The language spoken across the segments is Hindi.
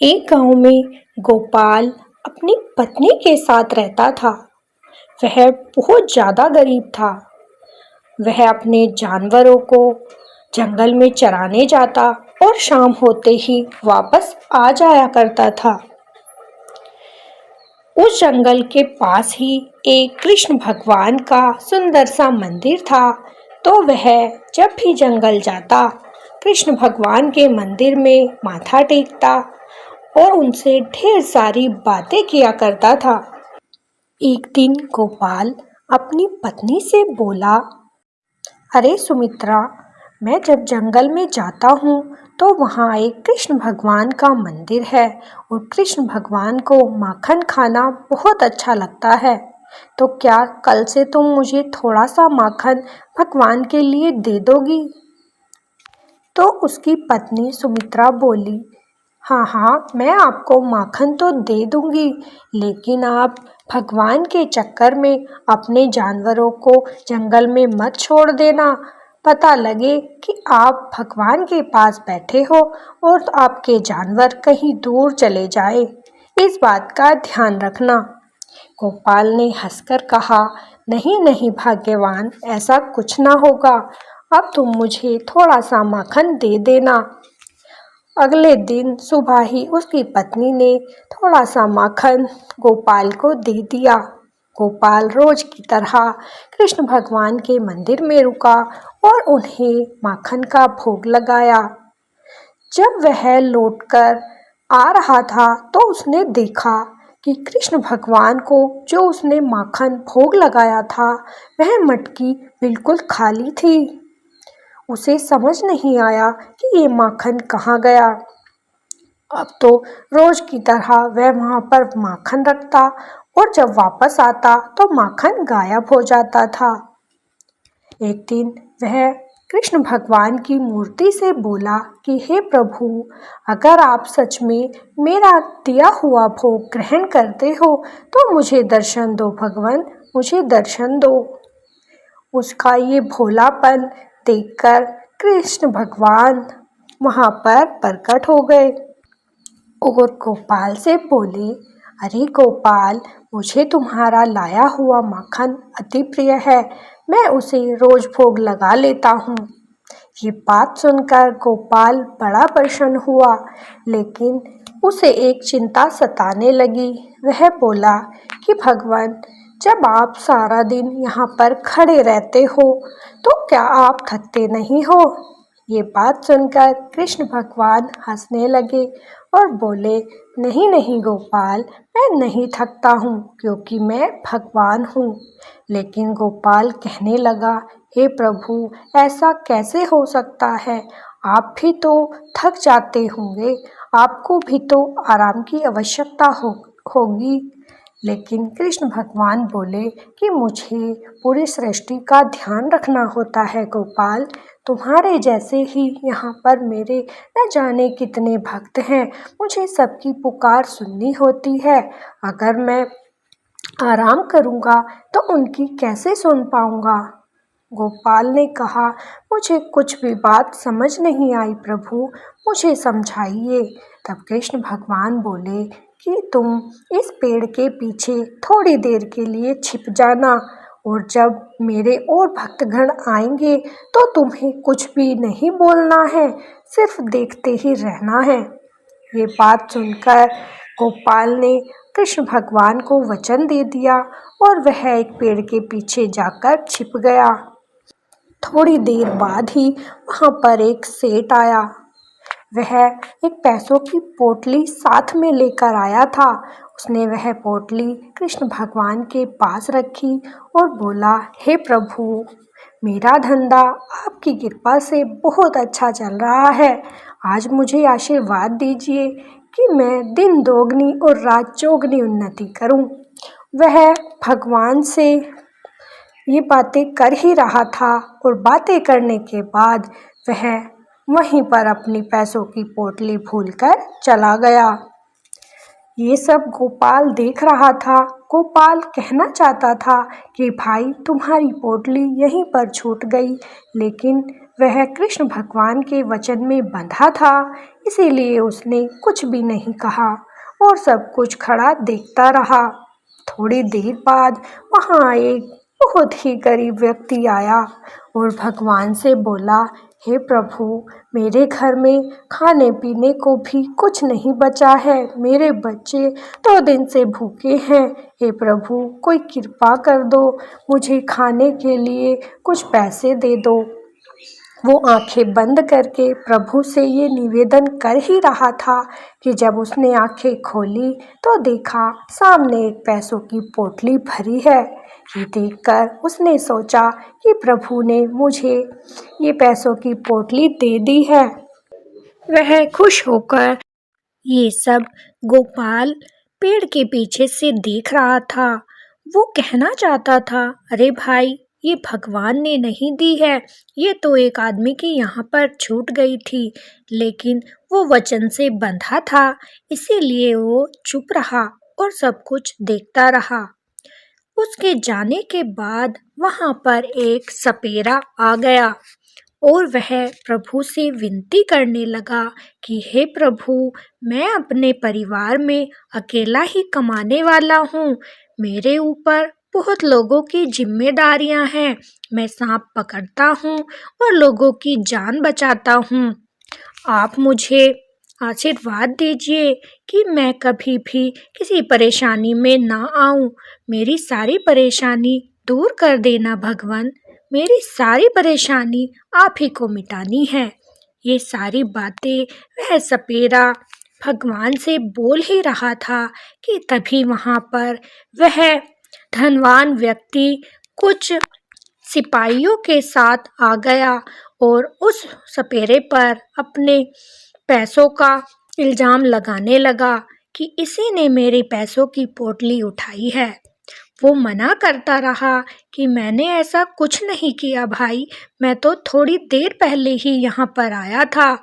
एक गांव में गोपाल अपनी पत्नी के साथ रहता था। वह बहुत ज़्यादा गरीब था। वह अपने जानवरों को जंगल में चराने जाता और शाम होते ही वापस आ जाया करता था। उस जंगल के पास ही एक कृष्ण भगवान का सुंदर सा मंदिर था। तो वह जब भी जंगल जाता, कृष्ण भगवान के मंदिर में माथा टेकता और उनसे ढेर सारी बातें किया करता था। एक दिन गोपाल अपनी पत्नी से बोला, अरे सुमित्रा, मैं जब जंगल में जाता हूँ तो वहाँ एक कृष्ण भगवान का मंदिर है और कृष्ण भगवान को माखन खाना बहुत अच्छा लगता है। तो क्या कल से तुम मुझे थोड़ा सा माखन भगवान के लिए दे दोगी? तो उसकी पत्नी सुमित्रा बोली, हाँ हाँ, मैं आपको माखन तो दे दूंगी, लेकिन आप भगवान के चक्कर में अपने जानवरों को जंगल में मत छोड़ देना। पता लगे कि आप भगवान के पास बैठे हो और आपके जानवर कहीं दूर चले जाए। इस बात का ध्यान रखना। गोपाल ने हंसकर कहा, नहीं नहीं भाग्यवान, ऐसा कुछ ना होगा। अब तुम मुझे थोड़ा सा माखन दे देना। अगले दिन सुबह ही उसकी पत्नी ने थोड़ा सा माखन गोपाल को दे दिया। गोपाल रोज की तरह कृष्ण भगवान के मंदिर में रुका और उन्हें माखन का भोग लगाया। जब वह लौटकर आ रहा था तो उसने देखा कि कृष्ण भगवान को जो उसने माखन भोग लगाया था, वह मटकी बिल्कुल खाली थी। उसे समझ नहीं आया कि ये माखन कहाँ गया। अब तो रोज की तरह वह वहाँ पर माखन रखता और जब वापस आता तो माखन गायब हो जाता था। एक दिन वह कृष्ण भगवान की मूर्ति से बोला कि हे प्रभु, अगर आप सच में मेरा दिया हुआ भोग ग्रहण करते हो तो मुझे दर्शन दो भगवान, मुझे दर्शन दो। उसका ये भोलापन देखकर कृष्ण भगवान वहाँ पर प्रकट हो गए और गोपाल से बोले, अरे गोपाल, मुझे तुम्हारा लाया हुआ माखन अति प्रिय है, मैं उसे रोज भोग लगा लेता हूँ। ये बात सुनकर गोपाल बड़ा प्रसन्न हुआ, लेकिन उसे एक चिंता सताने लगी। वह बोला कि भगवान, जब आप सारा दिन यहाँ पर खड़े रहते हो तो क्या आप थकते नहीं हो? ये बात सुनकर कृष्ण भगवान हंसने लगे और बोले, नहीं नहीं गोपाल, मैं नहीं थकता हूँ क्योंकि मैं भगवान हूँ। लेकिन गोपाल कहने लगा, हे प्रभु, ऐसा कैसे हो सकता है? आप भी तो थक जाते होंगे, आपको भी तो आराम की आवश्यकता होगी। लेकिन कृष्ण भगवान बोले कि मुझे पूरी सृष्टि का ध्यान रखना होता है गोपाल। तुम्हारे जैसे ही यहाँ पर मेरे न जाने कितने भक्त हैं, मुझे सबकी पुकार सुननी होती है। अगर मैं आराम करूँगा तो उनकी कैसे सुन पाऊँगा? गोपाल ने कहा, मुझे कुछ भी बात समझ नहीं आई प्रभु, मुझे समझाइए। तब कृष्ण भगवान बोले कि तुम इस पेड़ के पीछे थोड़ी देर के लिए छिप जाना और जब मेरे और भक्तगण आएंगे तो तुम्हें कुछ भी नहीं बोलना है, सिर्फ देखते ही रहना है। ये बात सुनकर गोपाल ने कृष्ण भगवान को वचन दे दिया और वह एक पेड़ के पीछे जाकर छिप गया। थोड़ी देर बाद ही वहाँ पर एक सेठ आया। वह एक पैसों की पोटली साथ में लेकर आया था। उसने वह पोटली कृष्ण भगवान के पास रखी और बोला, हे प्रभु, मेरा धंधा आपकी कृपा से बहुत अच्छा चल रहा है। आज मुझे आशीर्वाद दीजिए कि मैं दिन दोगुनी और रात चौगुनी उन्नति करूं। वह भगवान से ये बातें कर ही रहा था और बातें करने के बाद वह वहीं पर अपनी पैसों की पोटली भूलकर चला गया। ये सब गोपाल देख रहा था। गोपाल कहना चाहता था कि भाई, तुम्हारी पोटली यहीं पर छूट गई, लेकिन वह कृष्ण भगवान के वचन में बंधा था, इसीलिए उसने कुछ भी नहीं कहा और सब कुछ खड़ा देखता रहा। थोड़ी देर बाद वहाँ एक बहुत ही गरीब व्यक्ति आया और भगवान से बोला, हे प्रभु, मेरे घर में खाने पीने को भी कुछ नहीं बचा है। मेरे बच्चे 2 दिन से भूखे हैं। हे प्रभु, कोई कृपा कर दो, मुझे खाने के लिए कुछ पैसे दे दो। वो आंखें बंद करके प्रभु से ये निवेदन कर ही रहा था कि जब उसने आंखें खोली तो देखा सामने एक पैसों की पोटली भरी है। ये देखकर उसने सोचा कि प्रभु ने मुझे ये पैसों की पोटली दे दी है। वह खुश होकर ये सब गोपाल पेड़ के पीछे से देख रहा था। वो कहना चाहता था, अरे भाई, ये भगवान ने नहीं दी है, ये तो एक आदमी की यहाँ पर छूट गई थी। लेकिन वो वचन से बंधा था, इसीलिए वो चुप रहा और सब कुछ देखता रहा। उसके जाने के बाद वहाँ पर एक सपेरा आ गया और वह प्रभु से विनती करने लगा कि हे प्रभु, मैं अपने परिवार में अकेला ही कमाने वाला हूँ। मेरे ऊपर बहुत लोगों की जिम्मेदारियाँ हैं। मैं सांप पकड़ता हूँ और लोगों की जान बचाता हूँ। आप मुझे आशीर्वाद दीजिए कि मैं कभी भी किसी परेशानी में ना आऊँ। मेरी सारी परेशानी दूर कर देना भगवान। मेरी सारी परेशानी आप ही को मिटानी है। ये सारी बातें वह सपेरा भगवान से बोल ही रहा था कि तभी वहाँ पर वह धनवान व्यक्ति कुछ सिपाहियों के साथ आ गया और उस सपेरे पर अपने पैसों का इल्ज़ाम लगाने लगा कि इसी ने मेरे पैसों की पोटली उठाई है। वो मना करता रहा कि मैंने ऐसा कुछ नहीं किया भाई, मैं तो थोड़ी देर पहले ही यहाँ पर आया था।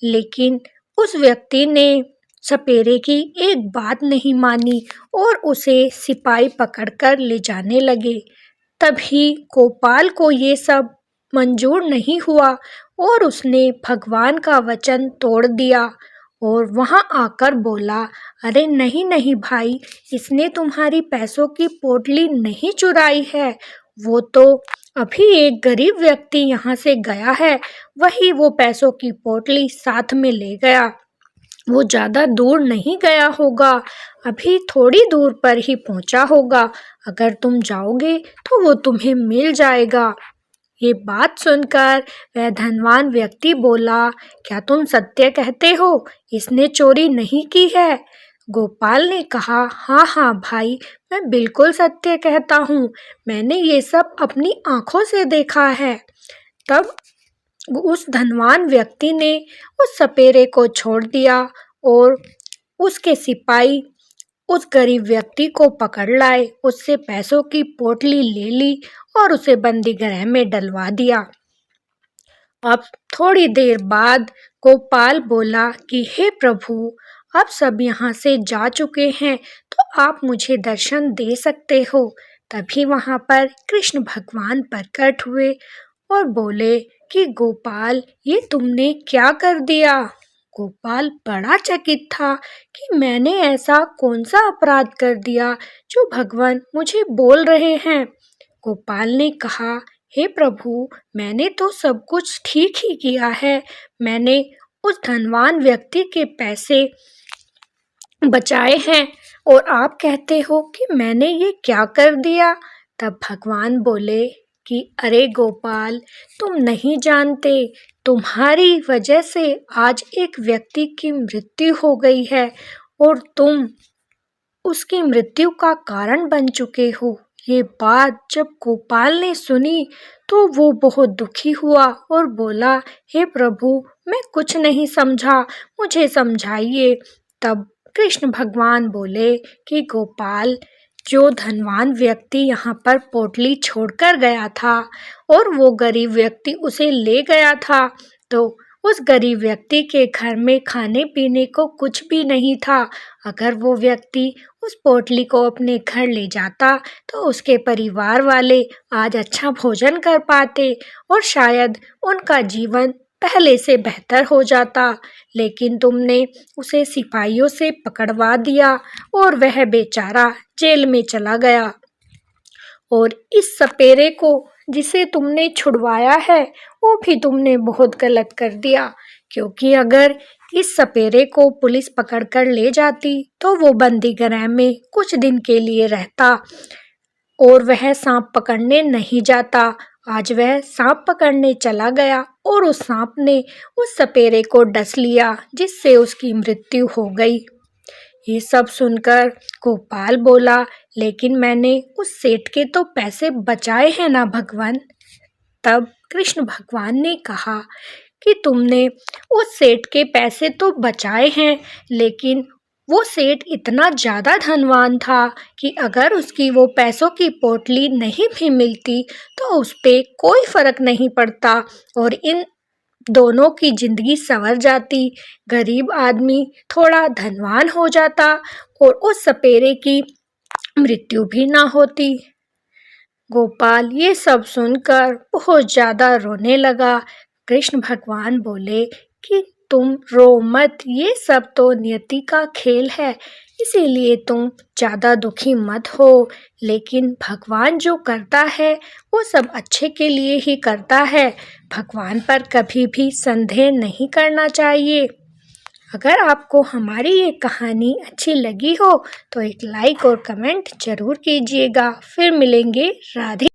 लेकिन उस व्यक्ति ने सपेरे की एक बात नहीं मानी और उसे सिपाही पकड़कर ले जाने लगे। तभी गोपाल को ये सब मंजूर नहीं हुआ और उसने भगवान का वचन तोड़ दिया और वहाँ आकर बोला, अरे नहीं नहीं भाई, इसने तुम्हारी पैसों की पोटली नहीं चुराई है। वो तो अभी एक गरीब व्यक्ति यहाँ से गया है, वही वो पैसों की पोटली साथ में ले गया। वो ज़्यादा दूर नहीं गया होगा, अभी थोड़ी दूर पर ही पहुँचा होगा। अगर तुम जाओगे तो वो तुम्हें मिल जाएगा। ये बात सुनकर वह धनवान व्यक्ति बोला, क्या तुम सत्य कहते हो? इसने चोरी नहीं की है। गोपाल ने कहा, हाँ हाँ भाई, मैं बिल्कुल सत्य कहता हूँ, मैंने ये सब अपनी आंखों से देखा है। तब उस धनवान व्यक्ति ने उस सपेरे को छोड़ दिया और उसके सिपाही उस गरीब व्यक्ति को पकड़ लाए, उससे पैसों की पोटली ले ली और उसे बंदी गृह में डलवा दिया। अब थोड़ी देर बाद गोपाल बोला कि हे प्रभु, अब सब यहाँ से जा चुके हैं, तो आप मुझे दर्शन दे सकते हो। तभी वहाँ पर कृष्ण भगवान प्रकट हुए और बोले कि गोपाल, ये तुमने क्या कर दिया? गोपाल बड़ा चकित था कि मैंने ऐसा कौन सा अपराध कर दिया जो भगवान मुझे बोल रहे हैं। गोपाल ने कहा, हे प्रभु, मैंने तो सब कुछ ठीक ही किया है। मैंने उस धनवान व्यक्ति के पैसे बचाए हैं और आप कहते हो कि मैंने ये क्या कर दिया? तब भगवान बोले कि अरे गोपाल, तुम नहीं जानते, तुम्हारी वजह से आज एक व्यक्ति की मृत्यु हो गई है और तुम उसकी मृत्यु का कारण बन चुके हो। ये बात जब गोपाल ने सुनी तो वो बहुत दुखी हुआ और बोला, हे प्रभु, मैं कुछ नहीं समझा, मुझे समझाइए। तब कृष्ण भगवान बोले कि गोपाल, जो धनवान व्यक्ति यहाँ पर पोटली छोड़कर गया था और वो गरीब व्यक्ति उसे ले गया था, तो उस गरीब व्यक्ति के घर में खाने पीने को कुछ भी नहीं था। अगर वो व्यक्ति उस पोटली को अपने घर ले जाता तो उसके परिवार वाले आज अच्छा भोजन कर पाते और शायद उनका जीवन पहले से बेहतर हो जाता। लेकिन तुमने उसे सिपाहियों से पकड़वा दिया और वह बेचारा जेल में चला गया। और इस सपेरे को जिसे तुमने छुड़वाया है वो भी तुमने बहुत गलत कर दिया, क्योंकि अगर इस सपेरे को पुलिस पकड़ कर ले जाती तो वो बंदीगृह में कुछ दिन के लिए रहता और वह सांप पकड़ने नहीं जाता। आज वह सांप पकड़ने चला गया और उस सांप ने उस सपेरे को डस लिया, जिससे उसकी मृत्यु हो गई। ये सब सुनकर गोपाल बोला, लेकिन मैंने उस सेठ के तो पैसे बचाए हैं ना भगवान। तब कृष्ण भगवान ने कहा कि तुमने उस सेठ के पैसे तो बचाए हैं, लेकिन वो सेठ इतना ज़्यादा धनवान था कि अगर उसकी वो पैसों की पोटली नहीं भी मिलती तो उस पे कोई फर्क नहीं पड़ता और इन दोनों की जिंदगी संवर जाती। गरीब आदमी थोड़ा धनवान हो जाता और उस सपेरे की मृत्यु भी ना होती। गोपाल ये सब सुनकर बहुत ज़्यादा रोने लगा। कृष्ण भगवान बोले कि तुम रो मत, ये सब तो नियति का खेल है, इसीलिए तुम ज़्यादा दुखी मत हो। लेकिन भगवान जो करता है वो सब अच्छे के लिए ही करता है। भगवान पर कभी भी संदेह नहीं करना चाहिए। अगर आपको हमारी ये कहानी अच्छी लगी हो तो एक लाइक और कमेंट जरूर कीजिएगा। फिर मिलेंगे। राधे।